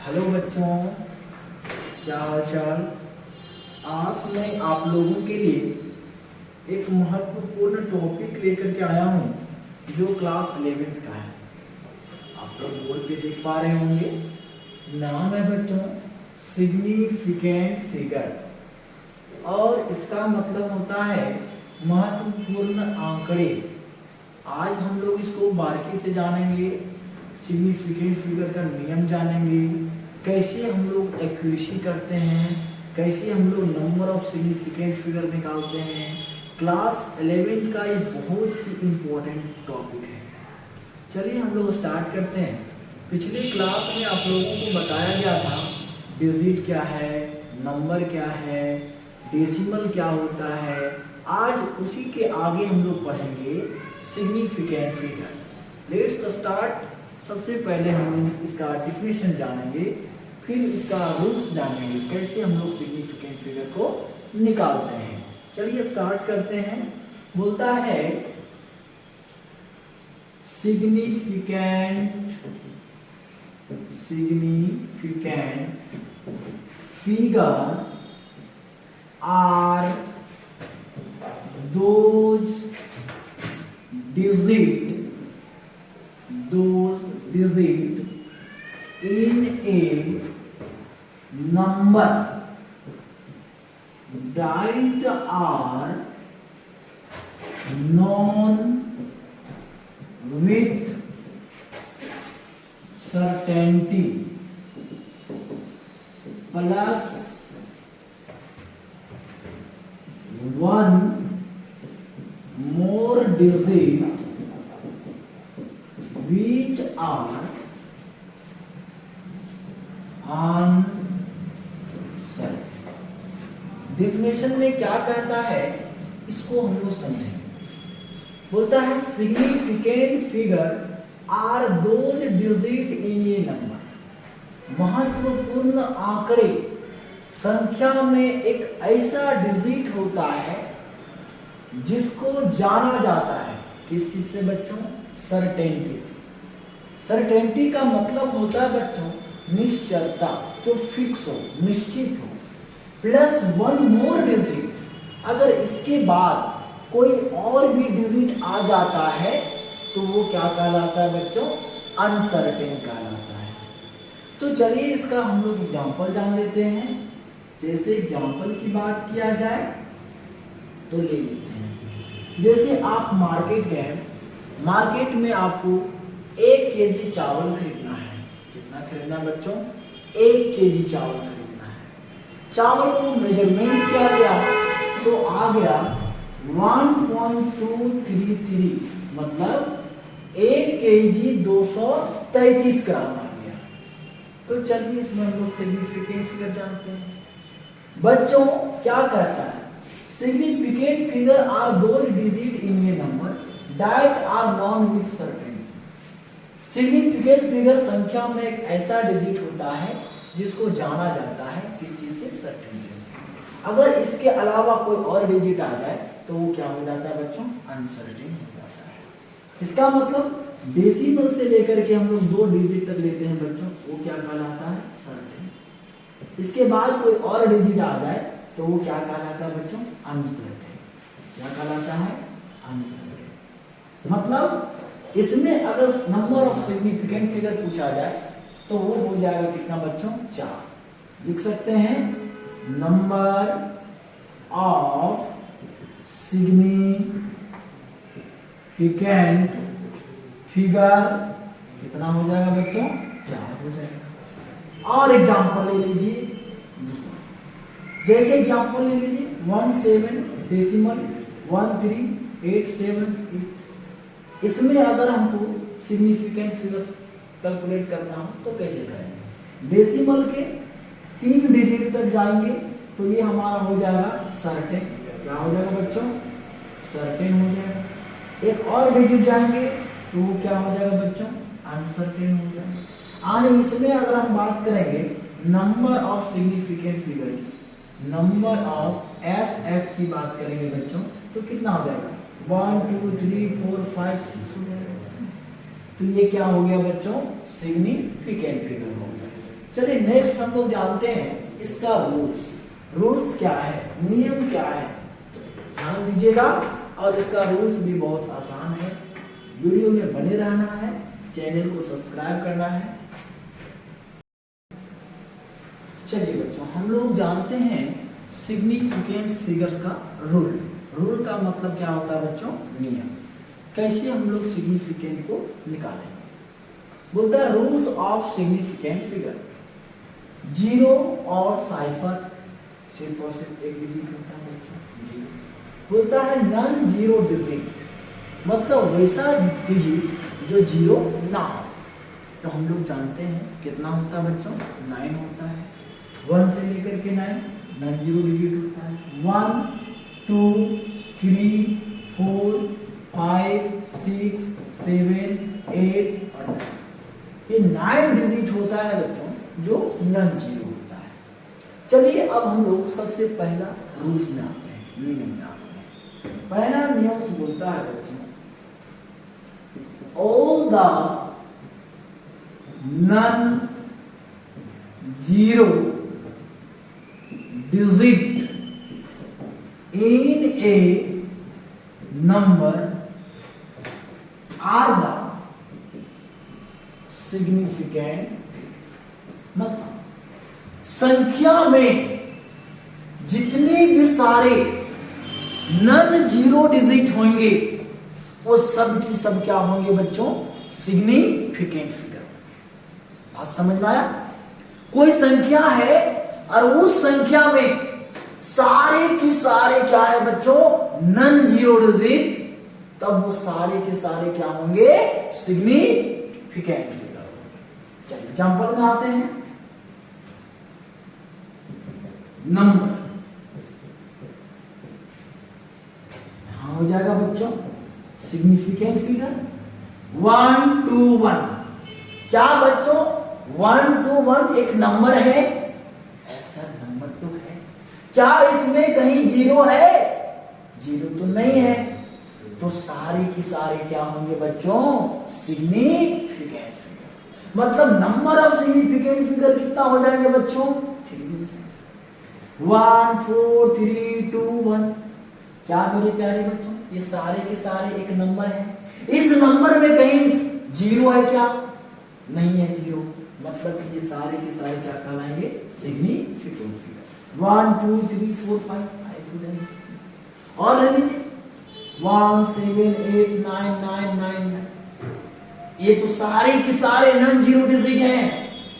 Hello बच्चों, क्या हाल चाल। आज मैं आप लोगों के लिए एक महत्वपूर्ण टॉपिक लेकर के आया हूँ जो क्लास 11th का है। आप लोग बोर्ड पे देख पा रहे होंगे। नाम है बच्चों सिग्निफिकेंट फिगर और इसका मतलब होता है महत्वपूर्ण आंकड़े। आज हम लोग इसको बारीकी से जानेंगे, सिग्निफिकेंट फिगर का नियम जानेंगे, कैसे हम लोग एक्यूरेसी करते हैं, कैसे हम लोग नंबर ऑफ सिग्निफिकेंट फिगर निकालते हैं। क्लास 11 का एक बहुत ही इम्पोर्टेंट टॉपिक है। चलिए हम लोग स्टार्ट करते हैं। पिछली क्लास में आप लोगों को बताया गया था डिजिट क्या है, नंबर क्या है, डेसिमल क्या होता है। आज उसी के आगे हम लोग पढ़ेंगे सिग्निफिकेंट फिगर। Let's start. सबसे पहले हम इसका डिफिनेशन जानेंगे, फिर इसका रूल्स जानेंगे, कैसे हम लोग सिग्निफिकेंट फिगर को निकालते हैं। चलिए स्टार्ट करते हैं। बोलता है significant figure are those digit in a number that are known with certainty plus one more digit which are uncertain। Definition में क्या कहता है इसको हम लोग समझेंगे। बोलता है significant figure are those digit in a number. महत्वपूर्ण आंकड़े संख्या में एक ऐसा डिजिट होता है जिसको जाना जाता है। किस चीज से बच्चों? सर्टेनिटी से। सर्टेनिटी का मतलब होता है बच्चों निश्चयता, जो फिक्स हो, निश्चित हो, प्लस वन मोर डिजिट। अगर इसके बाद कोई और भी डिजिट आ जाता है तो वो क्या कहलाता है बच्चों? अनसर्टेन कहलाता है। तो चलिए इसका हम लोग एग्जाम्पल जान लेते हैं। जैसे एग्जाम्पल की बात किया जाए तो ले लेते हैं। जैसे आप मार्केट गए, मार्केट में आपको 1 केजी चावल खरीदना है। कितना खरीदना बच्चों? 1 केजी चावल खरीदना है। चावल को मेजरमेंट किया गया तो आ गया 1.233, मतलब 1 केजी 233 ग्राम आ गया। तो चलिए इसमें हम लोग सिग्निफिकेंट फिगर जानते हैं। बच्चों क्या कहता है? Significant figure are those digit in a number that are known with certainty. Significant figure संख्या में एक ऐसा डिजिट होता है जिसको जाना जाता है किस चीज से? सर्टेनिटी से। अगर इसके अलावा कोई और डिजिट आ जाए तो वो क्या हो जाता है बच्चों? अनसर्टेन हो जाता है। इसका मतलब डेसिमल से लेकर के हम लोग 2 डिजिट तक लेते हैं बच्चों, वो क्या कहलाता है? सर्टेन। इसके बाद कोई और डिजिट आ जाए तो वो क्या कहलाता है बच्चों? अनसर्टेन। क्या कहलाता है? अनसर्टेन। मतलब इसमें अगर नंबर ऑफ सिग्निफिकेंट फिगर पूछा जाए तो वो हो जाएगा कितना बच्चों? 4। लिख सकते हैं नंबर ऑफ सिग्निफिकेंट फिगर कितना हो जाएगा बच्चों? 4 हो जाएगा। और एग्जांपल ले लीजिए। जैसे एग्जांपल ले लीजिए 17 डेसिमल 13878। इसमें अगर हमको सिग्निफिकेंट फिगर्स कैलकुलेट करना हो तो कैसे करेंगे? डेसिमल के 3 डिजिट तक जाएंगे तो ये हमारा हो जाएगा सर्टेन। क्या हो जाएगा बच्चों? सर्टेन हो जाएगा। एक और डिजिट जाएंगे तो वो क्या हो जाएगा बच्चों? अनसर्टेन हो जाएगा। और इसमें अगर हम बात करेंगे नंबर ऑफ सिग्निफिकेंट फिगर की, नंबर ऑफ SF की बात करेंगे बच्चों तो कितना हो जाएगा? 1 2 3 4 5 6 हो जाएगा। तो ये क्या हो गया बच्चों? सिग्निफिकेंट फिगर हो गया। चलिए नेक्स्ट हम लोग जानते हैं इसका रूल्स क्या है, नियम क्या है। ध्यान दीजिएगा और इसका रूल्स भी बहुत आसान है। वीडियो में बने रहना है, चैनल को सब्सक्राइब करना है। चलिए बच्चों, हम लोग जानते हैं सिग्निफिकेंस फिगर्स का रूल का मतलब क्या होता है बच्चों, नियम। कैसे हम लोग सिग्निफिकेंट को निकालेंगे। बोलता है rules of significant figure, zero और साइफर सिर्फ और सिर्फ एक डिजिट होता है बच्चों, जीरो। बोलता है नॉन जीरो डिजिट, मतलब वैसा डिजिट जो जीरो ना हो। तो हम लोग जानते हैं कितना होता है बच्चों, 9 होता है। 1 से लेकर के 9 नॉन जीरो डिजिट होता है। 1 2 3 4 5 6 7 8 और 9, ये 9 डिजिट होता है बच्चों जो नॉन जीरो होता है। चलिए अब हम लोग सबसे पहला रूल्स में आते हैं, नियम में आते हैं। पहला नियम से बोलता है बच्चों, all the non zero digit in a number are the significant, मतलब संख्या में जितने भी सारे नॉन जीरो डिजिट होंगे वो सब की सब क्या होंगे बच्चों, सिग्निफिकेंट फिगर। बात समझ में आया। कोई संख्या है और उस संख्या में सारे की सारे क्या है बच्चों, नॉन जीरो डिजिट, तब वो सारे के सारे क्या होंगे, सिग्निफिकेंट फिगर। चलिए एग्जांपल में आते हैं। नंबर यहां हो जाएगा बच्चों सिग्निफिकेंट फिगर 1 2 1। क्या बच्चों 1 2 1 एक नंबर है, ऐसा नंबर तो है। क्या इसमें कहीं जीरो है, जीरो तो नहीं है। तो सारे की सारे क्या होंगे बच्चों, सिग्निफिकेंट फिगर। मतलब नंबर ऑफ सिग्निफिकेंट फिगर कितना हो जाएंगे बच्चों, 3 हो जाएंगे। 1 4 3 2 1। क्या मेरे प्यारे बच्चों, ये सारे के सारे एक नंबर है। इस नंबर में कहीं जीरो है क्या, नहीं है जीरो। मतलब ये सारे के सारे क्या कहलाएंगे, सिग्निफिकेंट फिगर। 1 2 3 4 5 हो जाएंगे। और ले लीजिए 1 7 8 9 9 9 9। ये तो सारे के सारे नॉन जीरो डिजिट हैं,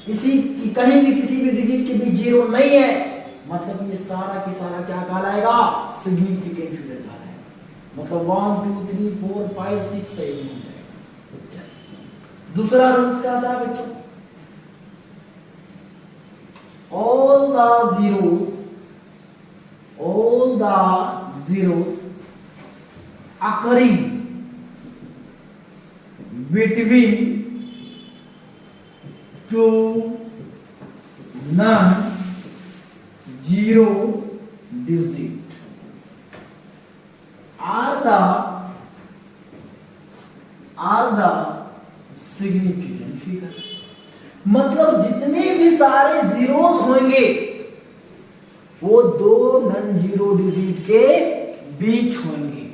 इसी कहीं भी किसी भी डिजिट के बीच जीरो नहीं है। मतलब ये सारा की सारा क्या कहलाएगा, सिग्निफिकेंट फिगर कहलाएगा। मतलब 1 2 3 4 5 6 7 हो जाएगा। दूसरा रूल्स क्या था बच्चों, all the zeros occurring between two non-zero digit are the significant figure। मतलब जितने भी सारे जीरोस होंगे वो दो नॉन जीरो डिजिट के बीच होंगे,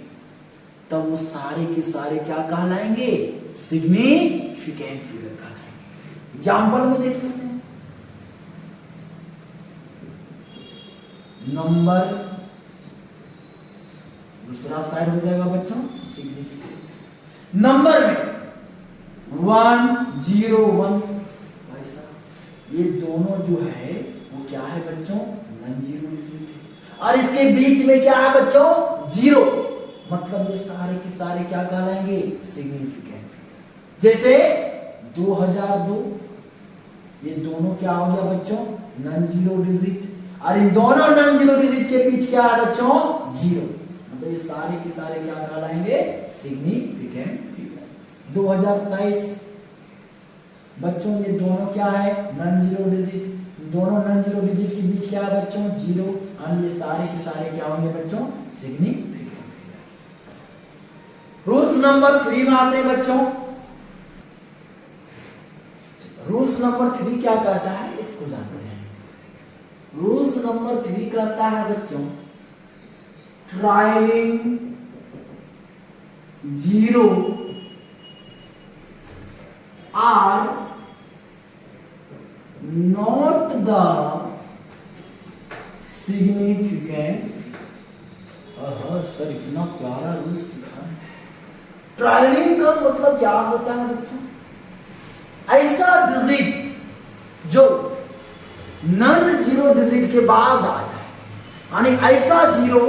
तब वो सारे के सारे क्या कहलाएंगे, सिग्निफिकेंट फिगर कहलाएंगे। एग्जांपल में देख लेते हैं। नंबर दूसरा साइड हो जाएगा बच्चों सिग्निफिकेंट। नंबर में 1 0 1, ये दोनों जो है वो क्या है बच्चों, नॉन जीरो डिजिट है। और इसके बीच में क्या है बच्चों, जीरो। मतलब ये सारे के सारे क्या कहलाएंगे, सिग्निफिकेंट। जैसे 2002, ये दोनों क्या हो गया बच्चों, नॉन जीरो डिजिट। और इन दोनों नॉन जीरो डिजिट के बीच क्या है बच्चों, जीरो। मतलब ये सारे के सारे क्या कहलाएंगे, सिग्निफिकेंट फिगर। 2023 बच्चों, ये दोनों क्या है, नॉन जीरो डिजिट। दोनों नॉन जीरो डिजिट के बीच क्या है बच्चों, जीरो। और ये सारे के सारे क्या होंगे बच्चों, सिग्निफिकेंट। रूल्स नंबर 3 में आते हैं बच्चों। रूल्स नंबर 3 क्या कहता है, इसको इसको जानते हैं। रूल्स नंबर 3 कहता है बच्चों, trailing zero are not the significant. Sir इतना प्यारा रूल्स लिखा है। ट्रायलिंग का मतलब क्या होता है बच्चों? ऐसा डिजिट जो नन जीरो डिजिट के बाद आ जाए, यानी ऐसा जीरो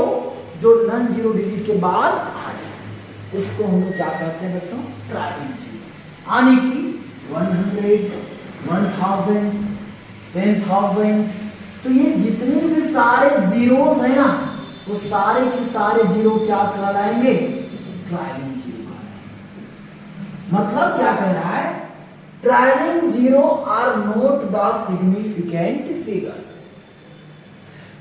जो नन जीरो डिजिट के बाद आ जाए, उसको हम लोग क्या कहते हैं बच्चों? Trailing zero. यानी कि 100, 1000, 10,000, तो ये जितने भी सारे जीरोस है ना, वो सारे के सारे जीरो क्या कहलाएंगे? ट्रायलिंग जीरो कहलाएंगे। मतलब क्या कह रहा है? Trailing zero are not the significant figure.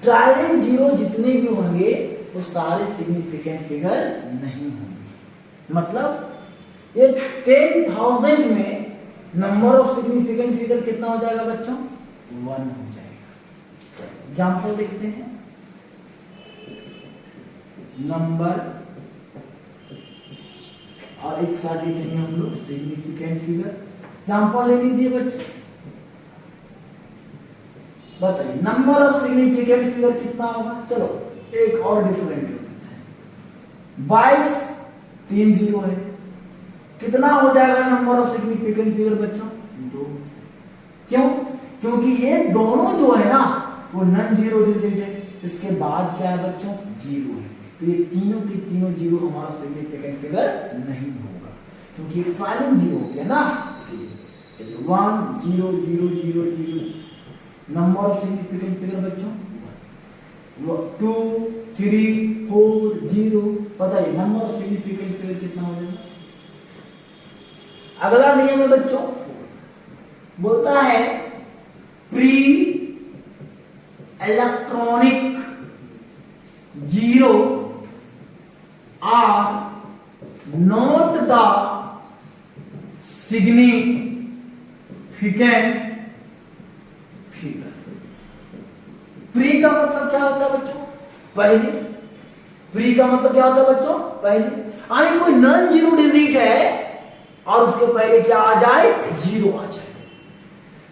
Trailing zero जितने भी होंगे वो सारे सिग्निफिकेंट फिगर नहीं होंगे। मतलब ये 10,000 में नंबर ऑफ सिग्निफिकेंट फिगर कितना हो जाएगा बच्चों? 1 हो जाएगा। एग्जाम्पल देखते हैं। नंबर और एक साथ लिखेंगे हम लोग सिग्निफिकेंट फिगर। एग्जाम्पल ले लीजिए बच्चों, बताइए नंबर ऑफ सिग्निफिकेंट फिगर कितना होगा? चलो एक और डिफरेंट करते हैं। 22 3 जीरो है, कितना हो जाएगा नंबर ऑफ सिग्निफिकेंट फिगर बच्चों? 2। क्यों? क्योंकि ये दोनों जो है ना वो नन जीरो डिजिट है, इसके बाद क्या है बच्चों? जीरो है। तो ये तीनों के तीनों जीरो हमारा सिग्निफिकेंट फिगर नहीं होगा, क्योंकि ये ट्रायलिंग जीरो हो गया ना, इसलिए। चलिए 1 0 0 0 0 नंबर ऑफ सिग्निफिकेंट फिगर बच्चों 2 3 4 0। बताइए नंबर ऑफ सिग्निफिकेंट फिगर कितना हो जाएगा? अगला नियम है बच्चों, बोलता है pre electronic zero are not the significant figure. Pre का मतलब क्या होता है बच्चों? पहले। प्री का मतलब क्या होता है बच्चों? पहले। यानी कोई नन जीरो डिजिट है और उसके पहले क्या आ जाए? जीरो आ जाए,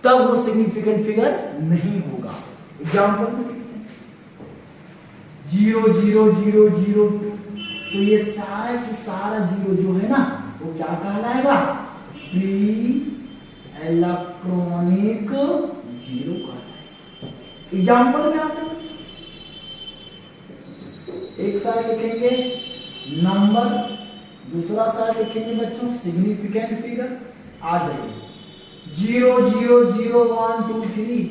तब वो सिग्निफिकेंट फिगर नहीं होगा। एग्जाम्पल में देखते हैं 0 0 0 0 2। तो ये सारा की सारा जीरो जो है ना वो क्या कहलाएगा? प्री इलेक्ट्रॉनिक जीरो कहलाएगा। एग्जाम्पल क्या आता है बच्चों? एक साइड लिखेंगे नंबर, दूसरा साइड लिखेंगे बच्चों सिग्निफिकेंट फिगर। आ जाइए 0 0 0 1 2 3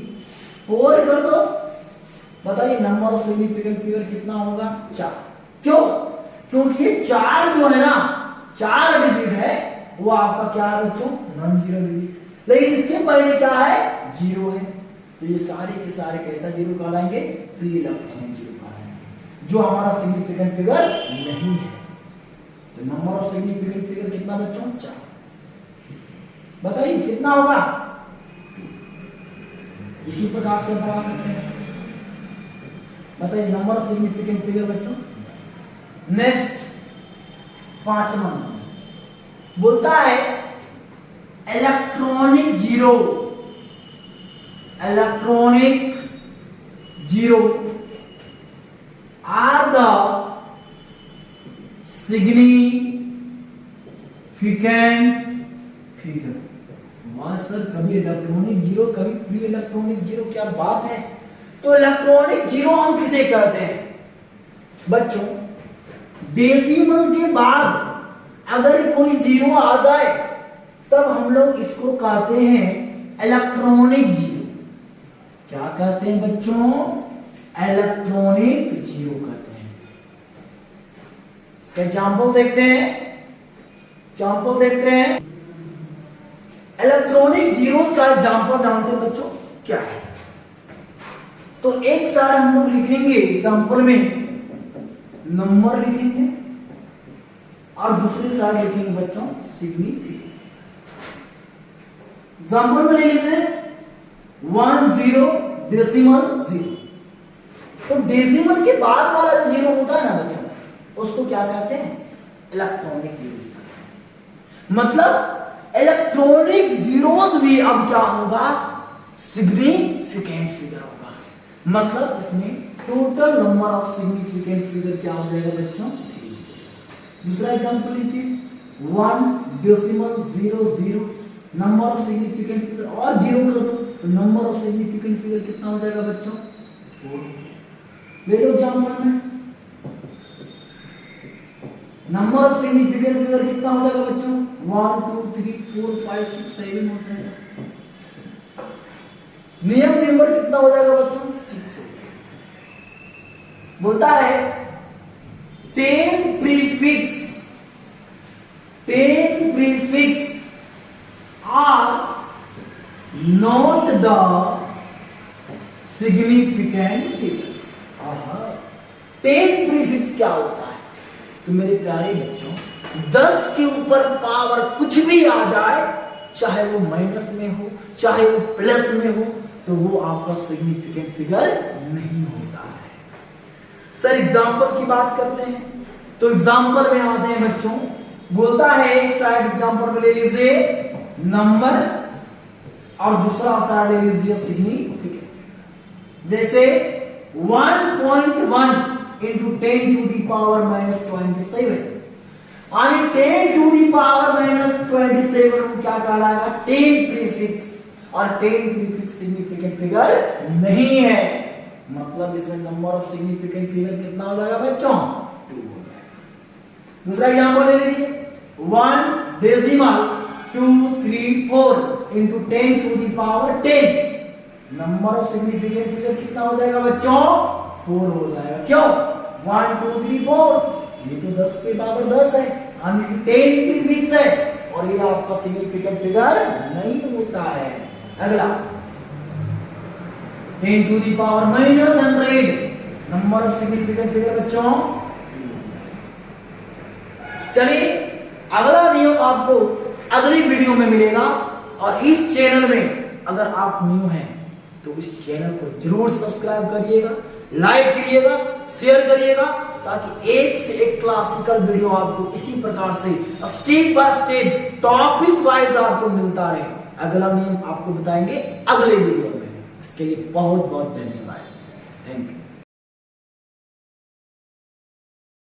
4 कर दो। बताइए नंबर ऑफ सिग्निफिकेंट फिगर कितना होगा? 4। क्यों? क्योंकि ये 4 जो है ना, 4 डिजिट है, वो आपका क्या है बच्चों? Non zero digit. लेकिन इसके पहले क्या है? जीरो है। तो ये सारे के सारे कैसा जीरो कहलाएंगे? प्री इलेक्ट्रॉनिक जीरो कहलाएंगे, जो हमारा सिग्निफिकेंट फिगर नहीं है। तो नंबर ऑफ सिग्निफिकेंट फिगर कितना बच्चों? 4। बताइए कितना होगा? इसी प्रकार से बता सकते हैं। बताइए नंबर ऑफ सिग्निफिकेंट फिगर बच्चों। नेक्स्ट 5वां बोलता है electronic zero. Electronic zero are the significant figure. वाह सर, कभी इलेक्ट्रॉनिक जीरो कभी प्री इलेक्ट्रॉनिक जीरो, क्या बात है। तो इलेक्ट्रॉनिक जीरो हम किसे कहते हैं बच्चों? डेसिमल के बाद अगर कोई जीरो आ जाए तब हम लोग इसको कहते हैं इलेक्ट्रॉनिक जीरो। क्या कहते हैं बच्चों? इलेक्ट्रॉनिक जीरो कहते हैं। इसका एग्जाम्पल देखते हैं। एग्जाम्पल देखते हैं। इलेक्ट्रॉनिक जीरोस का एग्जाम्पल जानते हैं बच्चों क्या है? तो एक साइड हम लोग लिखेंगे एग्जाम्पल में नंबर लिखेंगे और दूसरी साइड लिखेंगे बच्चों सिग्निफिकेंट। एग्जाम्पल में ले लीजिए 1 0 डेसिमल 0। तो डेसिमल के बाद वाला जो जीरो होता है ना बच्चों, उसको क्या कहते हैं? Electronic zero. मतलब इलेक्ट्रॉनिक जीरोस भी अब क्या होगा? सिग्निफिकेंट फिगर होगा। मतलब इसमें total number of significant figure क्या हो जाएगा बच्चों? 3। दूसरा एग्जांपल लीजिए, 1 decimal 0 0। Number of significant figure और जीरो कर दो तो नंबर ऑफ सिग्निफिकेंट फिगर कितना हो जाएगा बच्चों? 4। ले लो एग्जांपल में, नंबर ऑफ सिग्निफिकेंट फिगर कितना हो जाएगा बच्चों? 1 2 3 4 5 6 7 हो जाएगा। नियम नंबर कितना हो जाएगा बच्चों? 6 हो जाएगा। बोलता है 10 prefix are not the significant figure। 10 prefix क्या होता है? तो मेरे प्यारे बच्चों, 10 के ऊपर पावर कुछ भी आ जाए, चाहे वो माइनस में हो चाहे वो प्लस में हो, तो वो आपका सिग्निफिकेंट फिगर नहीं होता है। सर एग्जांपल की बात करते हैं, तो एग्जांपल में आते हैं बच्चों। बोलता है एक साइड एग्जांपल में ले लीजिए नंबर और दूसरा साइड ले लीजिए सिग्निफिकेंट। जैसे 1.1 into 10 to the power minus 27, यानी 10 to the power minus 27 को क्या कहलाएगा? 10 प्रीफिक्स, और 10 प्रीफिक्स सिग्निफिकेंट फिगर नहीं है। मतलब इसमें नंबर ऑफ सिग्निफिकेंट फिगर कितना हो जाएगा बच्चों? 2 हो जाएगा। दूसरा एग्जांपल ले लीजिए, 1 decimal 2 3 4 into 10 to the power 10। Number of significant figure कितना हो जाएगा बच्चों? 4 हो जाएगा। क्यों? 1 2 3 4, ये तो 10 के पावर 10 है, यानी 10 प्रीफिक्स है, और ये आपका सिग्निफिकेंट फिगर नहीं होता है। अगला 10 to the power minus 100, number of significant figure बच्चों। चलिए अगला नियम आपको अगली वीडियो में मिलेगा, और इस चैनल में अगर आप न्यू हैं तो इस चैनल को जरूर सब्सक्राइब करिएगा, लाइक करिएगा, शेयर करिएगा, ताकि एक से एक क्लासिकल वीडियो आपको इसी प्रकार से step by step topic wise आपको मिलता रहे। अगला नियम आपको बताएंगे अगले वीडियो में। इसके लिए बहुत बहुत धन्यवाद। Thank you.